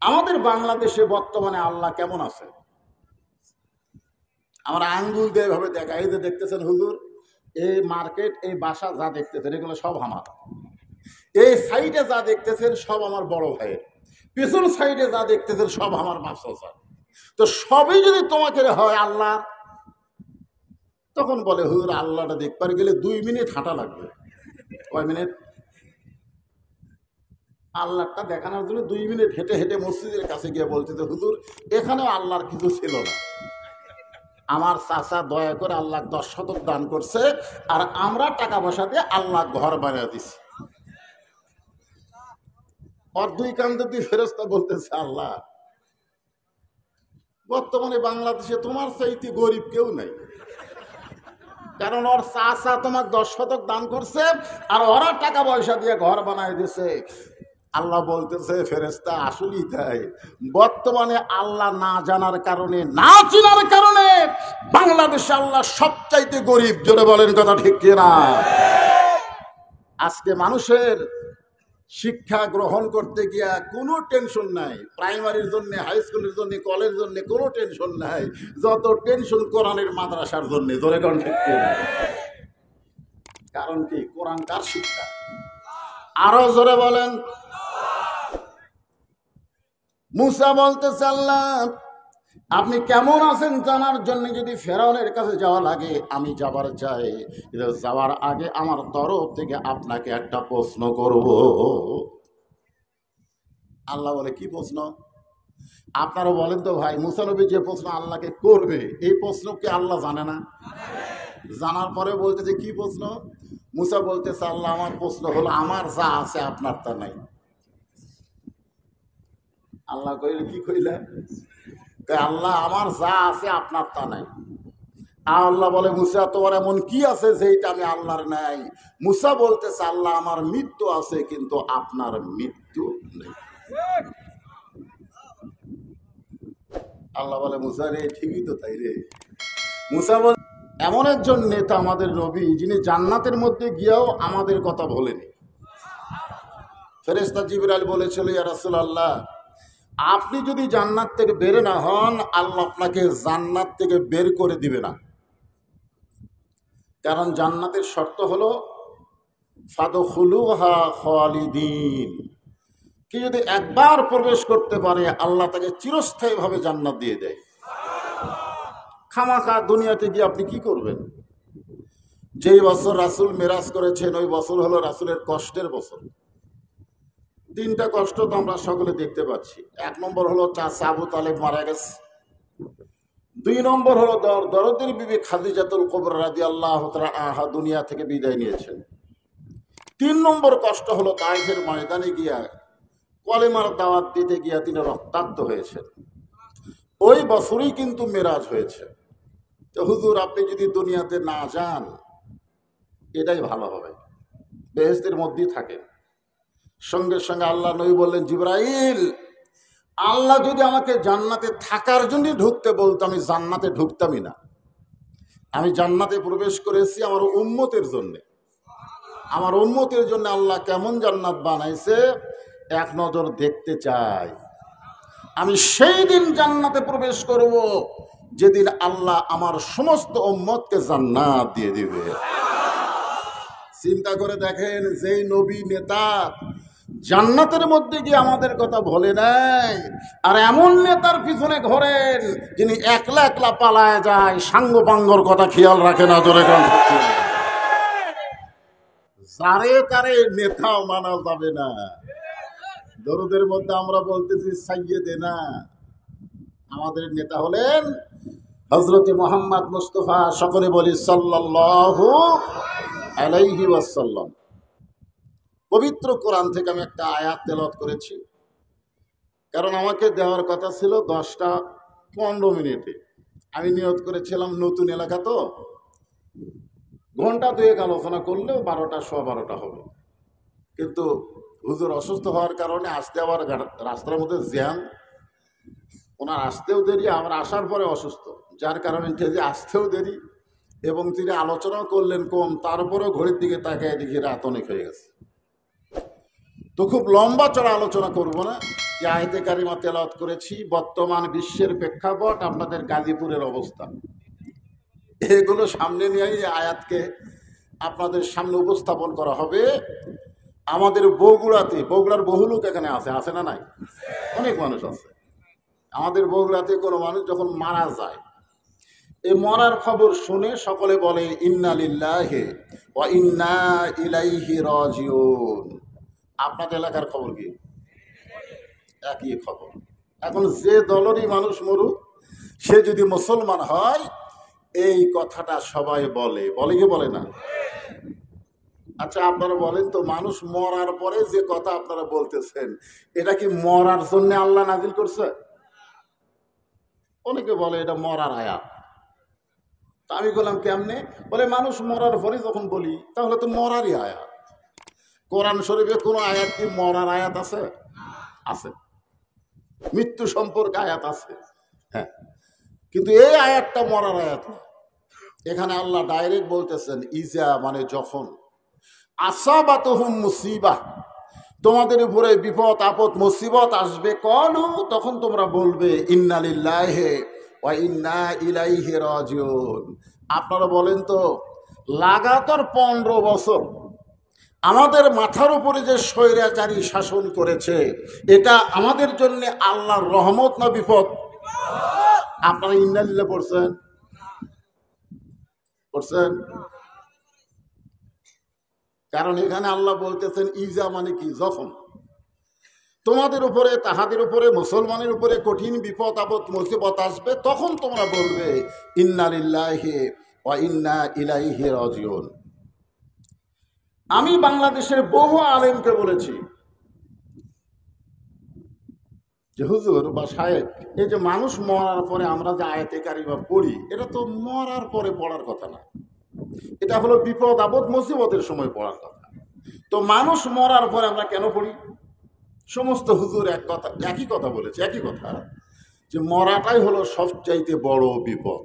আমাদের বাংলাদেশে বর্তমানে আল্লাহ কেমন আছে? আমরা আঙ্গুল দিয়ে এভাবে দেখা, এই যে দেখতেছেন হুজুর, এই মার্কেট, এই বাসা যা দেখতেছেন এগুলো সব আমার। এই সাইডে যা দেখতেছেন সব আমার বড় ভাইয়ের, পিছন সাইডে যা দেখতেছেন সব আমার মাসা। তো সবই যদি তোমাকে হয় আল্লাহ, তখন বলে হুজুর আল্লাহটা দেখবার গেলে 2 মিনিট হাঁটা লাগবে। কয় মিনিট? আল্লাহটা দেখানোর জন্য 2 মিনিট হেঁটে হেঁটে মসজিদের কাছে গিয়ে বলছে যে হুজুর এখানেও আল্লাহর কিছু ছিল না, আমার চাচা দয়া করে আল্লাহ 10 শতক দান করছে, আর আমরা টাকা পয়সা দিয়ে আল্লাহ ঘর বানিয়ে দিছি। ওর 2 কান্দে 2 ফেরেশতা বলতেছে আল্লাহ বর্তমানে বাংলাদেশে তোমার চাইতে গরিব কেউ নাই, কারণ ওর চাচা তোমার 10 শতক দান করছে আর ওরা টাকা পয়সা দিয়ে ঘর বানায় দিছে। আল্লাহ বলতেছে ফেরেশতা আসলেই তাই, বর্তমানে আল্লাহ না জানার কারণে, না চেনার কারণে বাংলাদেশে আল্লাহ সবচাইতে গরিব। জোরে বলেন কথা ঠিক কিনা? আজকে মানুষের শিক্ষা গ্রহণ করতে গিয়া কোনো টেনশন নাই, প্রাইমারির জন্য, হাই স্কুলের জন্য, কলেজের জন্য কোনো টেনশন নাই, যত টেনশন কোরআনের মাদ্রাসার জন্য। জোরে কোন ঠিক কিনা? কারণ কি? কোরআন কার শিক্ষা? আরো জোরে বলেন। মুসা বলতেছে আল্লাহ আপনি কেমন আছেন জানার জন্য যদি ফেরাউনের কাছে যাওয়া লাগে আমি যাবার চাই, যাওয়ার আগে আমার তরফ থেকে আপনাকে একটা প্রশ্ন করব। আল্লাহ বলে কি প্রশ্ন? আপনারা বলেন তো ভাই, মুসা নবী যে প্রশ্ন আল্লাহকে করবে এই প্রশ্ন কি আল্লাহ জানে না? জানার পরে বলতেছে কি প্রশ্ন? মুসা বলতেছে আল্লাহ আমার প্রশ্ন হলো আমার যা আছে আপনার তা নাই। আল্লাহ কইলে কি কইলেন? আল্লাহ আমার যা আছে আপনার তা নাই। আল্লাহ বলে মুসা তোমার এমন কি আছে যেটা আমি আল্লাহর নাই? মুসা বলতেছে আল্লাহ আমার মৃত্যু আছে কিন্তু আপনার মৃত্যু নেই। আল্লাহ বলে মুসা রে ঠিকই তো তাই রে। মুসা বলে এমন একজন নেতা আমাদের নবী যিনি জান্নাতের মধ্যে গিয়েও আমাদের কথা বলেনি। ফেরেশতা জিবরাইল বলেছিল ইয়া রাসূলুল্লাহ আপনি যদি জান্নাত থেকে বের না হন আল্লাহ আপনাকে জান্নাত থেকে বের করে দিবে না, কারণ জান্নাতের শর্ত হলো ফাদখুলুহা খালিদিন, কি যদি একবার প্রবেশ করতে পারে আল্লাহ তাকে চিরস্থায়ীভাবে জান্নাত দিয়ে দেয়। খামাখা দুনিয়াতে গিয়ে আপনি কি করবেন? যেই বছর রাসূল মেরাজ করেছেন ওই বছর হলো রাসূলের কষ্টের বছর। 3টা কষ্ট তো আমরা সকলে দেখতে পাচ্ছি। 1 নম্বর হলো চাচা আবু তালেব মারা গেছে, 2 নম্বর হলো দরদের বিবি খাদিজাতুল কুবরা রাদিয়াল্লাহু তাআলা আনহা দুনিয়া থেকে বিদায় নিয়েছেন, 3 নম্বর কষ্ট হলো তায়েফের ময়দানে গিয়া কলেমার দাওয়াত দিতে গিয়া তিনি রক্তাক্ত হয়েছেন। ওই বছরই কিন্তু মেরাজ হয়েছে। তো হুজুর আপনি যদি দুনিয়াতে না যান এটাই ভালো হবে, বেহেশতের মধ্যেই থাকেন। সঙ্গে সঙ্গে আল্লাহ নবী বললেন জিবরাইল আল্লাহ যদি আমাকে জান্নাতে থাকার জন্য ঢুকতে বলতো আমি জান্নাতে ঢুকতামই না। আমি জান্নাতে প্রবেশ করেছি আমার উম্মতের জন্য। আমার উম্মতের জন্য আল্লাহ কেমন জান্নাত বানাইছে এক নজর দেখতে চাই। আমি সেই দিন জান্নাতে প্রবেশ করব যেদিন আল্লাহ আমার সমস্ত উম্মতকে জান্নাত দিয়ে দিবে। চিন্তা করে দেখেন, যেই নবী নেতা জান্নাতের মধ্যে গিয়ে আমাদের কথা বলে নাই, আর এমন নেতার পিছনে ঘোরেন যিনি একলা একলা পালায় যায়, সাঙ্গ পাঙ্গর কথা খেয়াল রাখে না। জোরে কোন যারে তারে নেতাও মানা যাবে না। দরুদের মধ্যে আমরা বলতেছি সাইয়্যেদেনা, আমাদের নেতা হলেন হযরত মুহাম্মদ মুস্তাফা, সকলে বলি সাল্লাল্লাহু আলাইহি ওয়াসাল্লাম। পবিত্র কোরআন থেকে আমি একটা আয়াত তেলাওয়াত করেছি, কারণ আমাকে দেওয়ার কথা ছিল 10টা 15 মিনিটে। আমি নিয়ত করেছিলাম নতুন এলাকা তো ঘন্টা 2 আলোচনা করলেও 12টা 12:15 হবে, কিন্তু হুজুর অসুস্থ হওয়ার কারণে আসতে আবার রাস্তার মধ্যে জ্যাম, ওনার আসতেও দেরি, আমার আসার পরে অসুস্থ, যার কারণে যে আসতেও দেরি এবং তিনি আলোচনাও করলেন কম, তারপরেও ঘড়ির দিকে তাকায় দেখি রাত অনেক হয়ে গেছে। তো খুব লম্বা চড়া আলোচনা করব না, যে আয়াতে কারিমা তেলাওয়াত করেছি বর্তমান বিশ্বের প্রেক্ষাপট, আপনাদের গাজীপুরের অবস্থা, এগুলো সামনে নিয়েই আয়াতকে আপনাদের সামনে উপস্থাপন করা হবে। আমাদের বগুড়াতে, বগুড়ার বহু লোক এখানে আছে, আছে না নাই? অনেক মানুষ আছে। আমাদের বগুড়াতে কোনো মানুষ যখন মারা যায়, এই মরার খবর শুনে সকলে বলে ইন্না লিল্লাহি ওয়া ইন্না ইলাইহি রাজিউন। আপনাদের এলাকার খবর কি? একই খবর। এখন যে দলেরই মানুষ মরুক, সে যদি মুসলমান হয়, এই কথাটা সবাই বলে, বলে কি বলে না? আচ্ছা আপনারা বলেন তো, মানুষ মরার পরে যে কথা আপনারা বলতেছেন, এটা কি মরার জন্য আল্লাহ নাজিল করছে? অনেকে বলে এটা মরার আয়াত। তা আমি বললাম কেমনে? বলে মানুষ মরার পরে যখন বলি, তাহলে তো মরারই আয়াত। কোরআন শরীফে কোনো আয়াত কি মরার আয়াত আছে? আছে। মৃত্যু সম্পর্কে আয়াত আছে, হ্যাঁ, কিন্তু এই আয়াতটা মরার আয়াত না। এখানে আল্লাহ ডাইরেক্ট বলতেছেন ইজা, মানে যখন, আসাবাতুহুম মুসিবা, তোমাদের উপরে বিপদ আপদ মুসিবত আসবে, কলু, তখন তোমরা বলবে ইন্না লিল্লাহি ওয়া ইন্না ইলাইহি রাজিউন। আপনারা বলেন তো, লাগাতার 15 বছর আমাদের মাথার উপরে যে স্বৈরাচারী শাসন করেছে, এটা আমাদের জন্য আল্লাহর রহমত না বিপদ? আপনারা ইন্না লিল্লাহ পড়ছেন? পড়ছেন? কারণ এখানে আল্লাহ বলতেছেন ইজা, মানে কি যখন তোমাদের উপরে, তাহাদের উপরে, মুসলমানের উপরে কঠিন বিপদ আপদ মুসিবত আসবে, তখন তোমরা বলবে ইন্না লিল্লাহি ওয়া ইন্না ইলাইহি রাজিউন। আমি বাংলাদেশের বহু আলেমকে বলেছি যে হুজুর বা শায়েখ, এই যে মানুষ মরার পরে আমরা যে আয়াতে কারিমা পড়ি, এটা তো মরার পরে পড়ার কথা না, এটা হলো বিপদ আপদ মুসিবতের সময় পড়ার কথা। তো মানুষ মরার পরে আমরা কেন পড়ি? সমস্ত হুজুর একই কথা বলেছে, একই কথা, যে মরাটাই হলো সবচাইতে বড় বিপদ।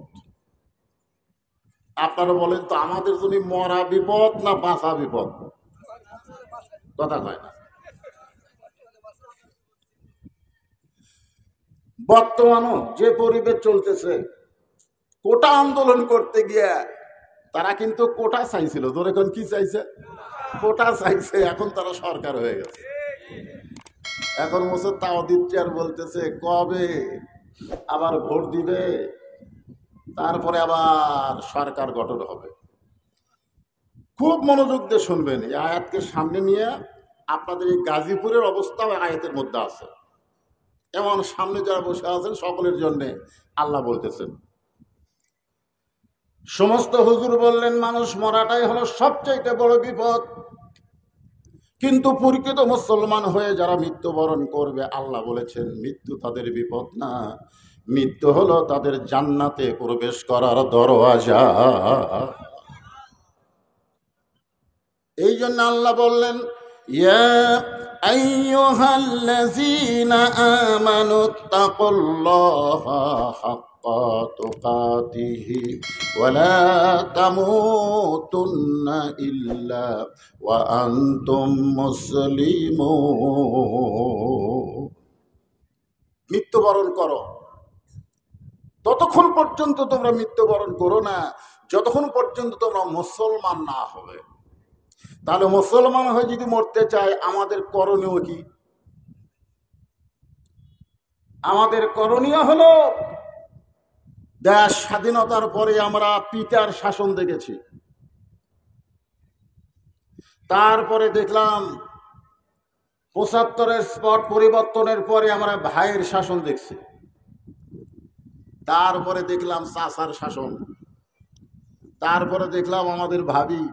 আপনারা বলেন তো, আমাদের জন্য মরা বিপদ না বাঁচা বিপদ? কথা কয় না। বর্তমানও যে পরিবেশ চলতেছে, কোটা আন্দোলন করতে গিয়ে তারা কিন্তু কোটা চাইছিল, তোর এখন কি চাইছে? কোটা চাইছে। এখন তারা সরকার হয়ে গেছে। এখন তাওদিচ্ছে আর বলতেছে কবে আবার ভোট দিবে, তারপরে আবার সরকার গঠন হবে। খুব মনোযোগ দিয়ে শুনবেন, এই আয়াতকে সামনে নিয়ে আপনাদের এই গাজীপুরের অবস্থা আয়াতের মধ্যে আছে। এমন সামনে যারা বসে আছেন সকলের জন্য আল্লাহ বলতেছেন। সমস্ত হুজুর বললেন মানুষ মরাটাই হলো সবচাইতে বড় বিপদ, কিন্তু প্রকৃত মুসলমান হয়ে যারা মৃত্যুবরণ করবে, আল্লাহ বলেছেন মৃত্যু তাদের বিপদ না, মৃত্যু হলো তাদের জান্নাতে প্রবেশ করার দরওয়াজা। এই জন্য আল্লাহ বললেন ইয়া আইয়ুহাল্লাযীনা আমানুত্তাকুল্লাহা হাক্কা তুকাতিহি ওয়া লা তামুতুন্না ইল্লা ওয়া আনতুম মুসলিমুন। মৃত্যুবরণ করো, ততক্ষণ পর্যন্ত তোমরা মৃত্যুবরণ করো না যতক্ষণ পর্যন্ত তোমরা মুসলমান না হবে। তাহলে মুসলমান হয়ে যদি মরতে চায়, আমাদের করণীয় কি? আমাদের করণীয় হলো, দেশ স্বাধীনতার পরে আমরা পিতার শাসন দেখেছি, তারপরে দেখলাম ৭৫-এর স্পট পরিবর্তনের পরে আমরা ভাইয়ের শাসন দেখছি, তারপরে দেখলাম চাচার শাসন, তারপরে দেখলাম আমাদের ভাবি,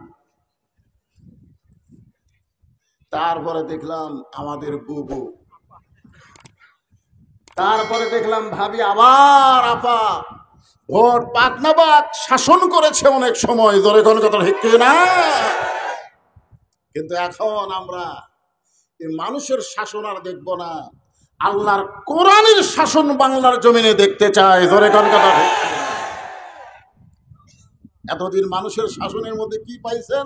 তারপরে দেখলাম আমাদের বুবু, তারপরে দেখলাম ভাবি, আবার আপা। ভোট পাকনাবাদ শাসন করেছে অনেক সময়, ধরে কোন কথা ঠিক না? কিন্তু এখন আমরা এই মানুষের শাসন আর দেখবো না, আল্লাহর কোরআনের শাসন বাংলার জমিনে দেখতে চাই, ধরে কোন কথা ঠিক। এতদিন মানুষের শাসনের মধ্যে কি পাইছেন,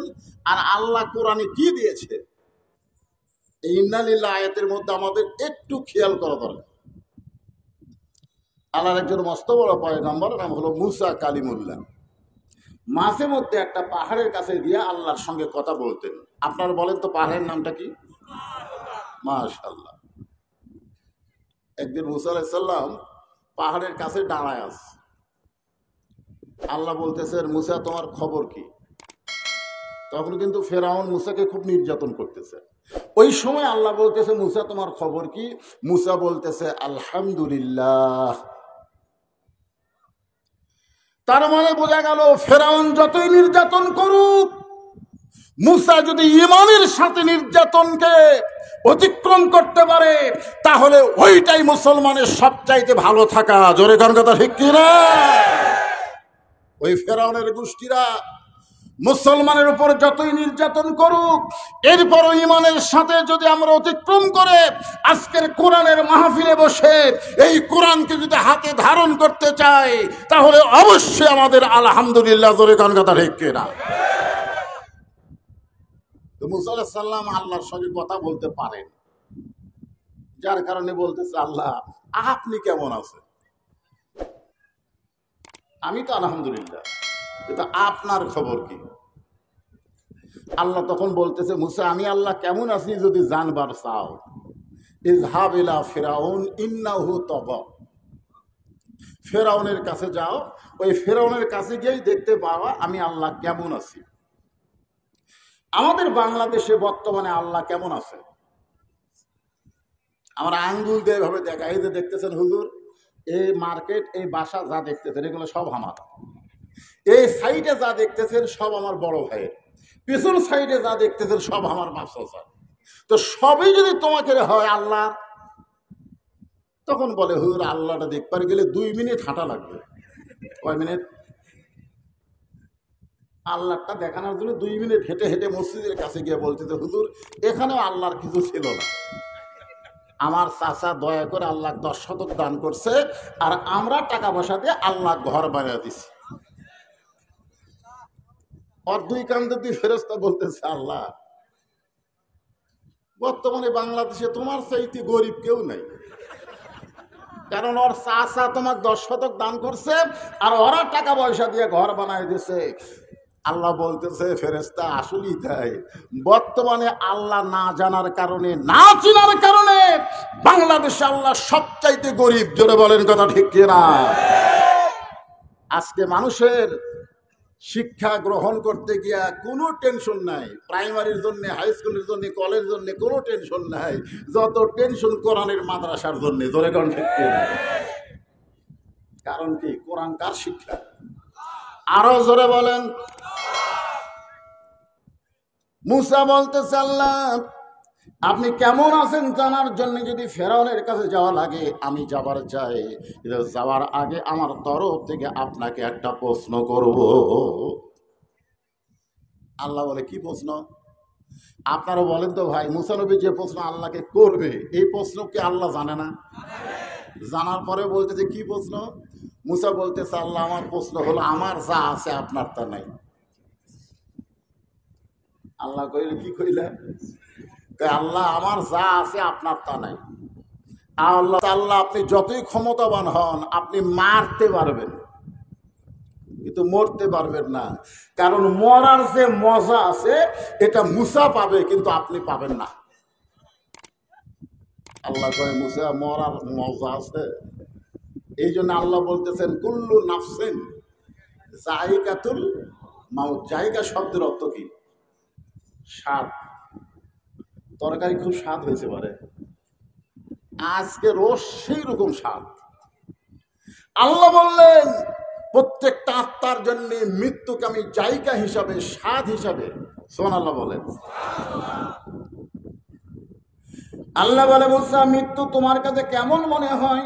আর আল্লাহ কোরআনে কি দিয়েছে? এই ইন্না লিল্লাহ আয়াতের মধ্যে আমাদের একটু খেয়াল করা দরকার। আল্লাহর একজন মস্ত বড় পয়গম্বর, নাম হলো মুসা কালিমুল্লাহ। মাঝে মধ্যে একটা পাহাড়ের কাছে গিয়ে আল্লাহর সঙ্গে কথা বলতেন। আপনারা বলেন তো পাহাড়ের নামটা কি? মাশাআল্লাহ। একদিন মুসা আলাইহিস সালাম পাহাড়ের কাছে দাঁড়ায় আছে। আল্লাহ বলতেছেন, মুসা তোমার খবর কি? তখন কিন্তু ফেরাউন মুসাকে খুব নির্যাতন করতেছে। ওই সময় আল্লাহ বলতেছে, মুসা তোমার খবর কি? মুসা বলতেছে আলহামদুলিল্লাহ। তার মানে বোঝা গেল ফেরাউন যতই নির্যাতন করুক, মুসা যদি ঈমানের সাথে নির্যাতনকে অতিক্রম করতে পারে, তাহলে ওইটাই মুসলমানের সবচাইতে ভালো থাকা। জোরে কোন কথা ঠিক কিনা? ওই ফেরাউনের গোষ্ঠীরা মুসলমানের উপর যতই নির্যাতন করুক, এরপরও ঈমানের সাথে যদি আমরা অতিক্রম করে আজকের কোরআনের মাহফিলে বসে এই কোরআনকে যদি হাতে ধারণ করতে চাই, তাহলে অবশ্যই আমাদের আলহামদুলিল্লাহ জোরে কোন কথা ঠিক কিনা? মুসা আলাইহিস সালাম আল্লাহর সঙ্গে কথা বলতে পারেন, যার কারণে বলতেছে, আল্লাহ আপনি কেমন আছেন? আমি তো আলহামদুলিল্লাহ, কিন্তু আপনার খবর কি? আল্লাহ তখন বলতেছে, মুসা আমি আল্লাহ কেমন আছি যদি জানবার চাও, ইযহাব ইলা ফিরাউন ইন্নাহু তাগা। ফেরাউনের কাছে যাও, ওই ফেরাউনের কাছে গিয়েই দেখতে পাওয়া আমি আল্লাহ কেমন আছি। আমাদের বাংলাদেশে বর্তমানে আল্লাহ কেমন আছে? আমরা আঙ্গুল দিয়ে এভাবে দেখা, এই যে দেখতেছেন হুজুর, এই মার্কেট, এই বাসা যা দেখতেছেন এগুলো সব আমার। এই সাইডে যা দেখতেছেন সব আমার বড় ভাইয়ের, পিছন সাইডে যা দেখতেছেন সব আমার বাচ্চা। তো সবই যদি তোমাকে হয় আল্লাহ, তখন বলে হুজুর আল্লাহটা দেখবার গেলে 2 মিনিট হাঁটা লাগবে। কয় মিনিট? আল্লাহটা দেখানোর জন্য 2 মিনিট হেঁটে হেঁটে মসজিদের কাছে গিয়ে বলতেছে, হুজুর এখানেও আল্লাহর কিছু ছিল না, আমার চাচা দয়া করে আল্লাহ 10 শতক দান করছে, আর আমরা টাকা পয়সা দিয়ে আল্লাহ ঘর বানিয়ে দিছি। ওর 2 কান্দে দিয়ে ফেরেশতা বলতেছে, আল্লাহ বর্তমানে বাংলাদেশে তোমার চাইতে গরিব কেউ নাই, কারণ ওর চাচা তোমার 10 শতক দান করছে আর ওরা টাকা পয়সা দিয়ে ঘর বানায় দিছে। আল্লাহ বলতেছে, ফেরেশতা আসলেই তাই, বর্তমানে আল্লাহ না জানার কারণে, না চিনার কারণে বাংলাদেশে আল্লাহ সবচাইতে গরিব। জোরে বলেন কথা ঠিক কিনা? আজকে মানুষের শিক্ষা গ্রহণ করতে গিয়া কোনো টেনশন নাই, প্রাইমারির জন্য, হাই স্কুলের জন্য, কলেজের জন্য কোনো টেনশন নাই, যত টেনশন কোরআনের মাদ্রাসার জন্য। জোরে কোন ঠিক কিনা? কারণ কি? কোরআন কার শিক্ষা? আরো জোরে বলেন। মুসা বলতেছে, আল্লাহ আপনি কেমন আছেন জানার জন্য যদি ফেরাউনের কাছে যাওয়া লাগে আমি যাবার চাই, যাওয়ার আগে আমার তরফ থেকে আপনাকে একটা প্রশ্ন করব। আল্লাহ বলে, কি প্রশ্ন? আপনারা বলেন তো ভাই, মুসা নবী যে প্রশ্ন আল্লাহকে করবে, এই প্রশ্ন কি আল্লাহ জানে না? জানার পরে বলতেছে, কি প্রশ্ন? মুসা বলতেছে, আল্লাহ আমার প্রশ্ন হলো, আমার যা আছে আপনার তা নাই। আল্লাহ কইলে, কি কইলে? আল্লাহ আমার যা আছে আপনার তা নাই। আল্লাহ, আল্লাহ আপনি যতই ক্ষমতাবান হন, আপনি মারতে পারবেন কিন্তু মরতে পারবেন না, কারণ মরার যে মজা আছে এটা মুসা পাবে কিন্তু আপনি পাবেন না। আল্লাহ কয়, মুসা মরার মজা আছে। এই জন্য আল্লাহ বলতেছেন, কুল্লু নাফসিন যায়িকাতুল মাউত। জায়গা শব্দের অর্থ কি? স্বাদ। তরকারি খুব স্বাদ হয়েছে পারে, আজকে রোজ সেই রকম স্বাদ। আল্লাহ বললেন, প্রত্যেকটা আত্মার জন্য মৃত্যুকে আমি জায়গা হিসাবে, স্বাদ হিসাবে। সুবহানাল্লাহ বলেন। আল্লাহ বলে, মুসা মৃত্যু তোমার কাছে কেমন মনে হয়?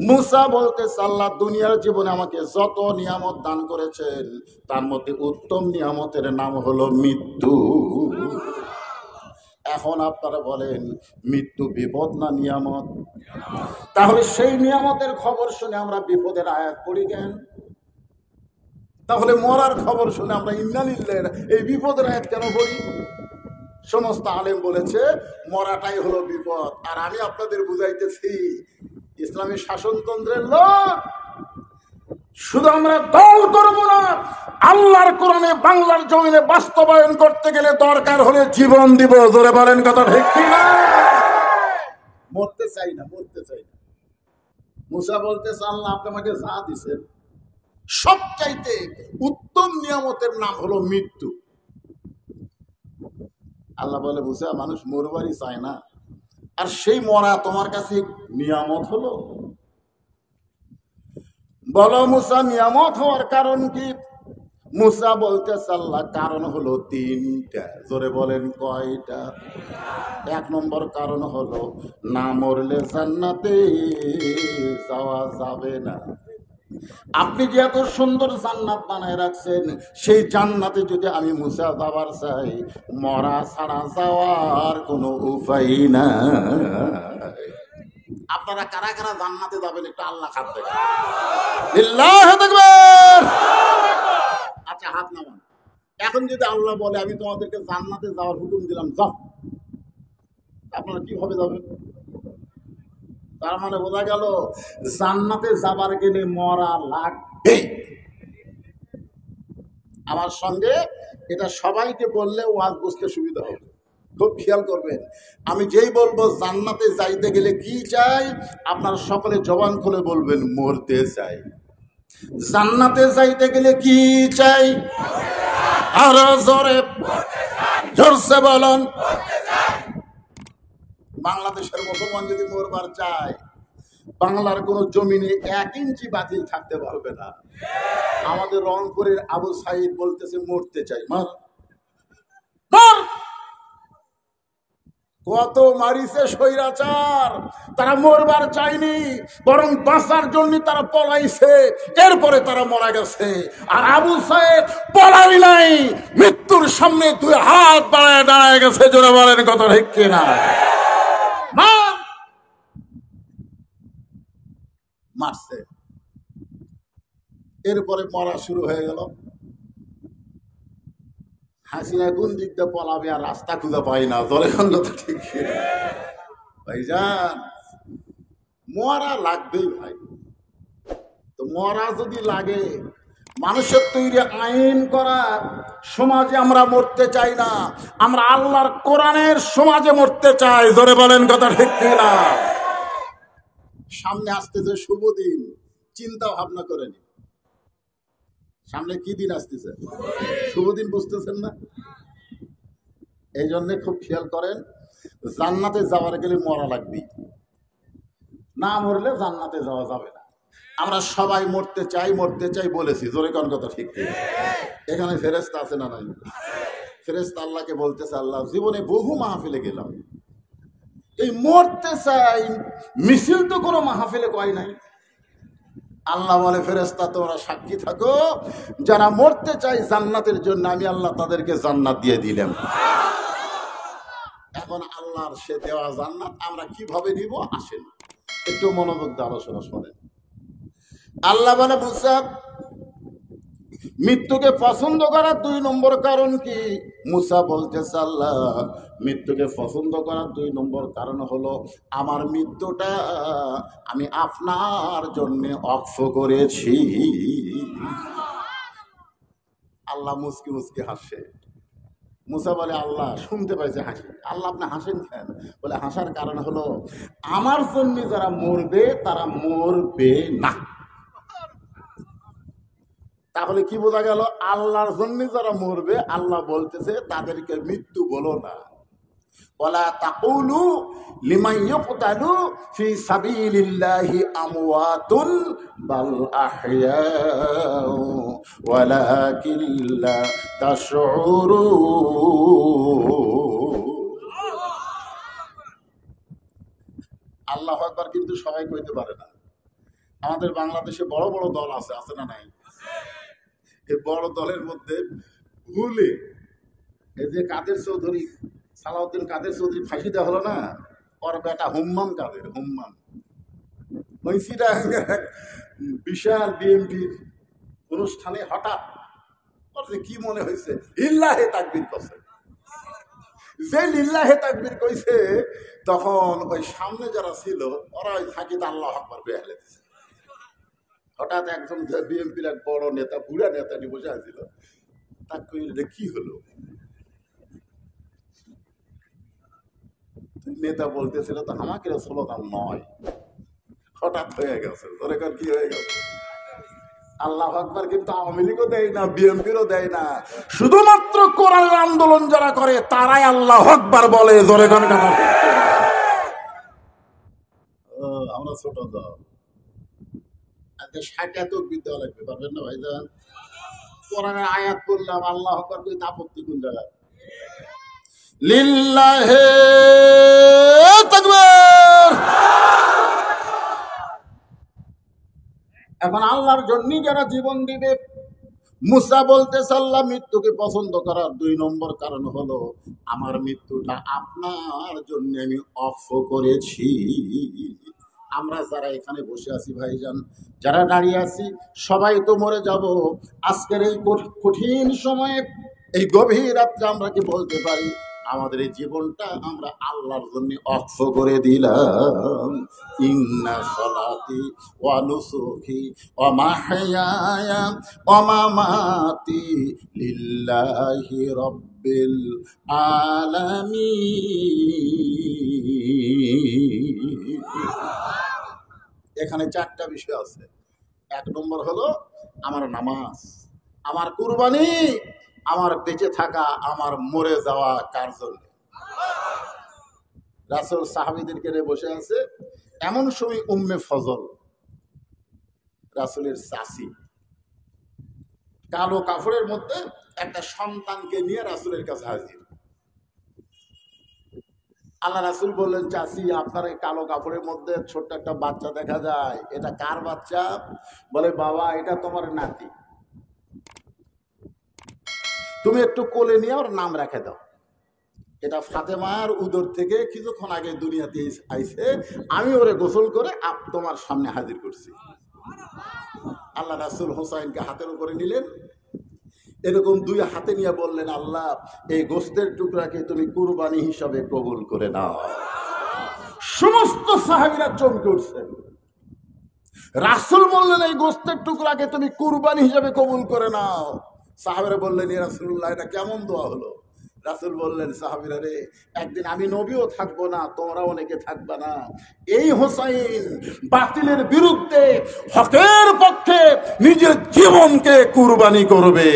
মুসা বলতেছে, আল্লাহ দুনিয়ার জীবনে আমাকে যত নিয়ামত দান করেছেন তার মধ্যে উত্তম নিয়ামতের নাম হলো মৃত্যু। এখন আপনারা বলেন, মৃত্যু বিপদ না নিয়ামত? তাহলে সেই নিয়ামতের খবর শুনে আমরা বিপদের আয়াত পড়ি কেন? তাহলে মরার খবর শুনে আমরা ইন্না লিল্লাহ এই বিপদের আয়াত কেন পড়ি? সমস্ত আলেম বলেছে মরাটাই হলো বিপদ। আর আমি আপনাদের বুঝাইতেছি ইসলামী শাসনতন্ত্রের লোক, শুধু আমরা দল করবো না, আল্লাহর কোরআনে বাংলার জমিনে বাস্তবায়ন করতে গেলে দরকার হলে জীবন দিব। জোরে বলেন কথা ঠিক কিনা? মরতে চাই না, মরতে চাই না। মুসা বলতেছে আল্লাহ আপনি আমাকে যা দিছেন সবচাইতে উত্তম নিয়ামতের নাম হলো মৃত্যু। আল্লাহ বলে মুসা মানুষ মরবারই চায় না, আর সেই মরা তোমার কাছে নিয়ামত হলো? বলো মুসা নিয়ামত হওয়ার কারণ কি? মুসা বলতেছে আল্লাহ কারণ হলো তিনটা। জোরে বলেন কয়টা? এক নম্বর কারণ হলো না মরলে জান্নাতে যাওয়া যাবে না। আপনি যে এত সুন্দর জান্নাত বানায় রাখছেন, সেই জান্নাতে যদি আমি মুসা যাবার চাই, মরা ছাড়া যাওয়ার কোনো উপায় না। আপনারা কারা কারা জান্নাতে যাবেন একটু আল্লাহ হাত দেখেন। আচ্ছা হাত নামান। এখন যদি আল্লাহ বলে আমি তোমাদেরকে জান্নাতে যাওয়ার হুকুম দিলাম, যাও, আপনারা কিভাবে যাবেন? তার মানে বোঝা গেল জান্নাতে যাবার গেলে মরা লাগবে। আমার সঙ্গে এটা সবাইকে বললে ওয়াজ বুঝতে সুবিধা হবে। খুব খেয়াল করবেন, আমি যেই বলবো জান্নাতে যাইতে গেলে কি চাই, আপনার সকলে জবান খুলে বলবেন মরতে চাই। জান্নাতে যাইতে গেলে কি চাই? আরো জোরে জোরসে বলুন। বাংলাদেশের মুসলমান যদি মরবার চায়, বাংলার কোন জমিনে 1 ইঞ্চি বাতিল থাকতে পারবে না। আমাদের রংপুরের আবু সাইদ বলতেছে মরতে চাই। মার মার। কত মারিছে স্বৈরাচার, তারা মরবার চায়নি, বরং বাঁচার জন্য তারা পলাইছে, এরপরে তারা মারা গেছে। আর আবু সাইদ পলাই নাই, মৃত্যুর সামনে 2 হাত বাড়ায় দাঁড়ায় গেছে। জোরে বলেন কথা ঠিক কিনা? মারছে, এরপরে মরা শুরু হয়ে গেল। হাসিনা কোন দিক দিয়ে পলাবে আর রাস্তা খুঁজে পাই না। জলে খন্ড তো ঠিক ভাইজান, মরা লাগবেই ভাই। তো মরা যদি লাগে, মানুষের তৈরি আইন করার সমাজে আমরা মরতে চাই না, আমরা আল্লাহর কোরআনের সমাজে মরতে চাই। জোরে বলেন কথা ঠিক কিনা? সামনে আসতেছে শুভ দিন, চিন্তা ভাবনা করেন। সামনে কি দিন আসতেছে? শুভ দিন, বুঝতেছেন না? এই জন্য খুব খেয়াল করেন, জান্নাতে যাওয়ার গেলে মরা লাগবে, না মরলে জান্নাতে যাওয়া যাবে না। আমরা সবাই মরতে চাই, মরতে চাই বলেছি। জোরে কোন কথা ঠিক? এখানে ফেরেশতা আছে না নাই? ফেরেশতা আল্লাহকে বলতেছে আল্লাহ জীবনে বহু মাহফিলে গেলাম, এই মরতে চাই মিছিল তো কোনো মাহফিলে কয় নাই। আল্লাহ বলে ফেরেশতা তোমরা সাক্ষী থাকো, যারা মরতে চাই জান্নাতের জন্য আমি আল্লাহ তাদেরকে জান্নাত দিয়ে দিলাম। এখন আল্লাহর সে দেওয়া জান্নাত আমরা কিভাবে নিব আসেন একটু মনোযোগ দিয়ে আলোচনা শোনেন। আল্লাহ বলে মুসা মৃত্যুকে পছন্দ করার 2 নম্বর কারণ কি? মুসা বলতেছে আল্লাহ মৃত্যুকে পছন্দ করার 2 নম্বর কারণ হলো আমার মৃত্যুটা আমি আপনার জন্য অক্ষ করেছি। আল্লাহ মুসকি মুসকি হাসে। মুসা বলে আল্লাহ শুনতে পাইছে হাসি। আল্লাহ আপনি হাসেন কেন? বলে হাসার কারণ হলো আমার জন্য যারা মরবে তারা মরবে না। তাহলে কি বোঝা গেল? আল্লাহর জন্য যারা মরবে আল্লাহ বলতেছে তাদেরকে মৃত্যু বলো না। ওয়ালা তাকুলু লিমান ইয়ুকতালু ফি সাবিলিল্লাহি আমওয়াতুন বাল আহইয়াউ ওয়ালাকিন লা তাশউরুন। আল্লাহু আকবার কিন্তু সবাই কইতে পারে না। আমাদের বাংলাদেশে বড় বড় দল আছে, আছে না নাই? এই বড় দলের মধ্যে ভুলে এই যে কাদের চৌধুরী, সালাউদ্দিন কাদের চৌধুরী ফাঁসি দেওয়া হলো না, ওর বেটা হুম্মাম কাদের, হুম্মাম মহিষিরা বিশাল বিএনপির অনুষ্ঠানে হঠাৎ ওর যে কি মনে হয়েছে ইল্লাহে তাকবীর করছে। যে লিল্লাহে তাকবীর কইছে তখন ওই সামনে যারা ছিল ওরা ওই থাকিত আল্লাহু আকবার কইয়া ফেলেছে। হঠাৎ একজন বিএনপির এক বড় নেতা, বুড়া নেতাটি বসে আছিল, তাকে কইল কি হলো? নেতা বলতেছিল তো আমাকে স্লোগান নয়, হঠাৎ হয়ে গেছে। তোরে কি হয়ে গেছে? আল্লাহু আকবার কিন্তু আওয়ামী লীগও দেয় না, বিএনপিরও দেয় না, শুধুমাত্র কোরআন আন্দোলন যারা করে তারাই আল্লাহু আকবার বলে। জোরে কোন কথা? আমরা ছোট দল, আজকে 60 তাকবীর দেওয়া লাগবে, পারবেন না ভাইজান? কোরআনের আয়াত বললাম আল্লাহু আকবার কইতে আপত্তি কোন জায়গায়? লিল্লাহে তাকবীর। এখন আল্লাহর জন্য যারা জীবন দিবে, মুসা বলতেছে আল্লাহ মৃত্যুকে পছন্দ করার 2 নম্বর কারণ হলো আমার মৃত্যুটা আপনার জন্য আমি অফ করেছি। আমরা যারা এখানে বসে আছি ভাইজান, যারা দাঁড়িয়ে আছি, সবাই তো মরে যাব। আজকের এই কঠিন সময়ে, এই গভীর রাত্রে আমরা কি বলতে পারি আমাদের এই জীবনটা আমরা আল্লাহর জন্য অক্ষ করে দিলাম? ইন্না সলাতি ওয়া নুসুকি ওয়া মাহইয়ায়া ওয়া মামাতি লিল্লাহি রাব্বিল আলামিন। এখানে 4টা বিষয় আছে। 1 নম্বর হলো আমার নামাজ, আমার কুরবানি, আমার বেঁচে থাকা, আমার মরে যাওয়া কার জন্য? রাসূল সাহাবীদেরকে নিয়ে বসে আছে। এমন সময় উম্মে ফজল, রাসূলের চাচী, কালো কাপড়ের মধ্যে একটা সন্তানকে নিয়ে রাসূলের কাছে হাজির। আল্লাহ রাসূল বললেন, চাচী আপনার এই কালো কাপড়ের মধ্যে ছোট্ট একটা বাচ্চা দেখা যায়, এটা কার বাচ্চা? বলে বাবা এটা তোমার নাতি, তুমি একটু কোলে নিয়ে ওর নাম রেখে দাও। এটা ফাতেমার উদর থেকে কিছুক্ষণ আগে দুনিয়াতে আইছে, আমি ওরে গোসল করে তোমার সামনে হাজির করছি। আল্লাহ রাসূল হোসাইনকে হাতের উপরে নিলেন, এরকম 2 হাতে নিয়ে বললেন, আল্লাহ এই গোশতের টুকরাকে তুমি কুরবানি হিসাবে কবুল করে নাও। সমস্ত সাহাবীরা চমকে উঠছেন। রাসূল বললেন এই গোশতের টুকরাকে তুমি কুরবানি হিসাবে কবুল করে নাও। সাহাবীরা বললেন, ইয়া রাসূলুল্লাহ এটা কেমন দোয়া হলো? রাসূল বললেন, সাহাবীরা রে, একদিন আমি নবীও থাকবো না, তোমরা অনেকে থাকবা না, এই হোসাইন বাতিলের বিরুদ্ধে হকের পক্ষে নিজের জীবনকে কুরবানি করবে।